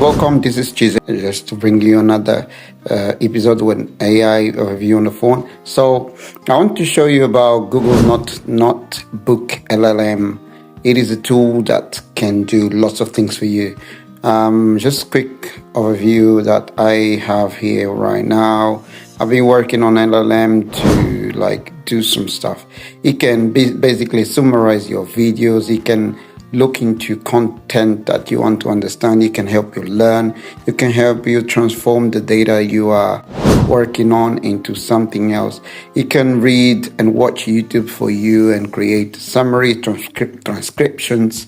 welcome. This is Chize, just to bring you another episode with AI overview on the phone. So I want to show you about Google NotebookLM. It is a tool that can do lots of things for you. Just a quick overview that I have here right now. I've been working on LLM to do some stuff. It can basically summarize your videos. It can look into content that you want to understand. It can help you learn. It can help you transform the data you are working on into something else. It can read and watch YouTube for you and create summary transcriptions,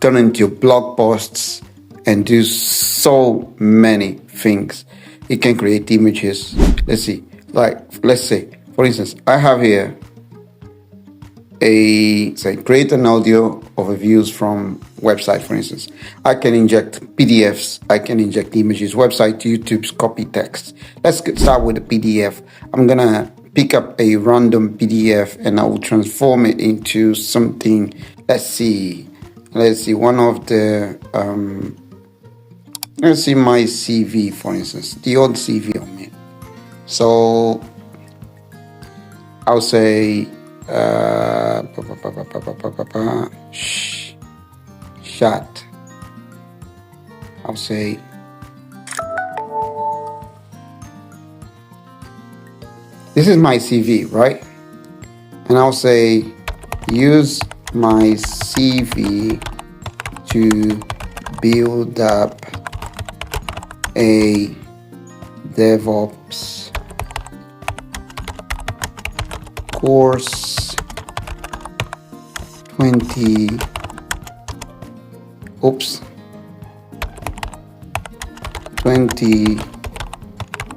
turn into blog posts, and do so many things. It can create images. Let's say, for instance, I have here create an audio overviews from website, for instance. I can inject PDFs, I can inject images, website, YouTube's copy text. Let's start with the PDF. I'm gonna pick up a random PDF and I will transform it into something. Let's see one of the let's see my CV, for instance, the old CV on me. So I'll say shot. I'll say this is my CV, right? And I'll say use my CV to build up a DevOps course 20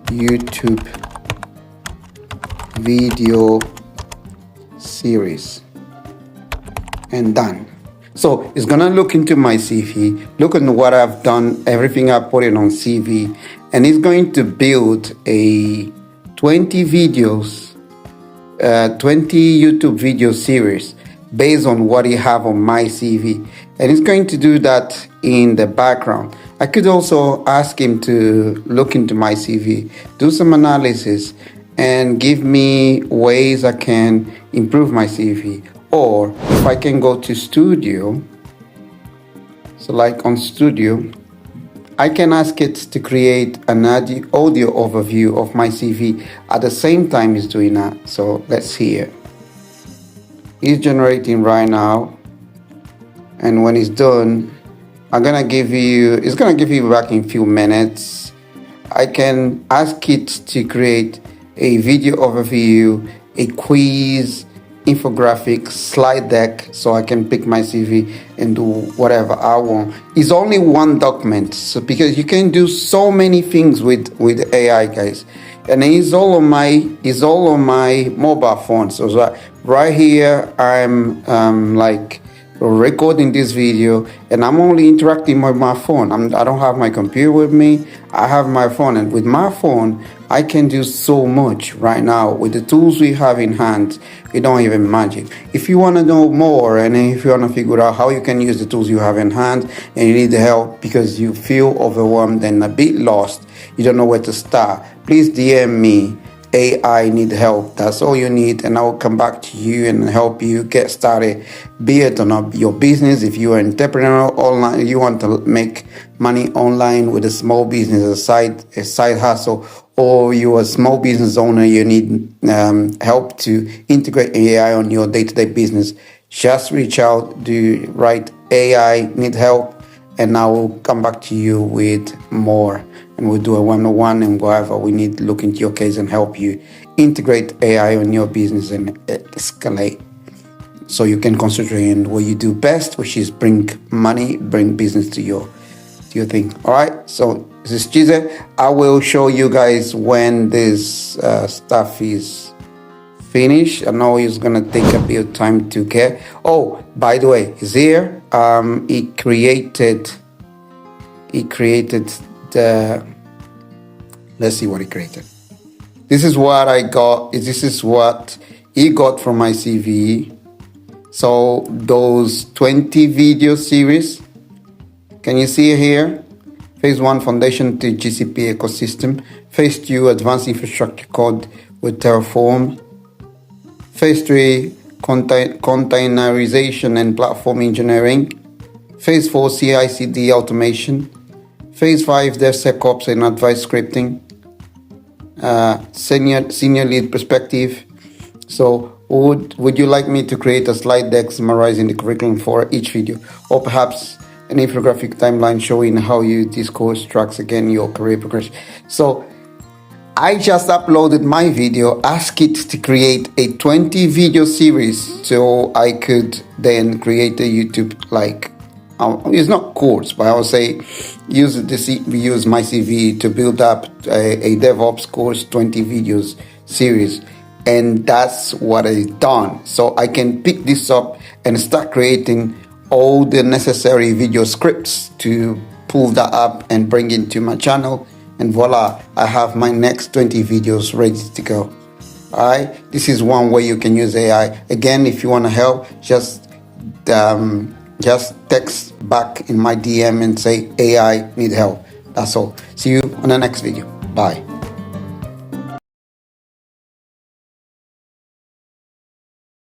YouTube video series, and done. So it's gonna look into my CV, look at what I've done, everything I put in on CV, and it's going to build a 20 YouTube video series based on what you have on my CV. And it's going to do that in the background. I could also ask him to look into my CV, do some analysis, and give me ways I can improve my CV. Or if I can go to Studio, so like on Studio, I can ask it to create an audio overview of my CV at the same time it's doing that. So let's hear. It's generating right now, and when it's done, it's gonna give you back in a few minutes. I can ask it to create a video overview, a quiz, infographic, slide deck, so I can pick my CV and do whatever I want. It's only one document, so because you can do so many things with AI, guys. And it's all on my mobile phone. So right here I'm recording this video, and I'm only interacting with my phone. I don't have my computer with me. I have my phone, and with my phone I can do so much right now with the tools we have in hand. You don't even imagine. If you want to know more, and if you want to figure out how you can use the tools you have in hand, and you need help because you feel overwhelmed and a bit lost, you don't know where to start, please DM me. AI need help. That's all you need, and I will come back to you and help you get started. Be it on your business, if you are an entrepreneur online, you want to make money online with a small business, a side hustle, or you're a small business owner, you need help to integrate AI on your day-to-day business. Just reach out, write AI need help, and I will come back to you with more. And we'll do a one-on-one and whatever we need to look into your case and help you integrate AI on your business and escalate, so you can concentrate on what you do best, which is bring money, bring business to your thing. All right. So this is Chize. I will show you guys when this stuff is finished. I know it's gonna take a bit of time to get. Oh, by the way, it's here. It created the. Let's see what it created. This is what I got. This is what he got from my CV. So those 20 video series, can you see here? Phase 1, foundation to GCP ecosystem. Phase 2, advanced infrastructure code with Terraform. Phase 3, containerization and platform engineering. Phase 4, CI/CD automation. Phase 5, DevSecOps and advanced scripting. Senior lead perspective. So would you like me to create a slide deck summarizing the curriculum for each video, or perhaps an infographic timeline showing how this course tracks again your career progression? So I just uploaded my video, asked it to create a 20 video series so I could then create a YouTube, it's not course, but I would say use my CV to build up a DevOps course 20 videos series. And that's what I've done. So I can pick this up and start creating all the necessary video scripts to pull that up and bring it to my channel. And voila, I have my next 20 videos ready to go. All right, this is one way you can use AI. Again, if you want to help, just text back in my DM and say AI need help. That's all. See you on the next video. Bye.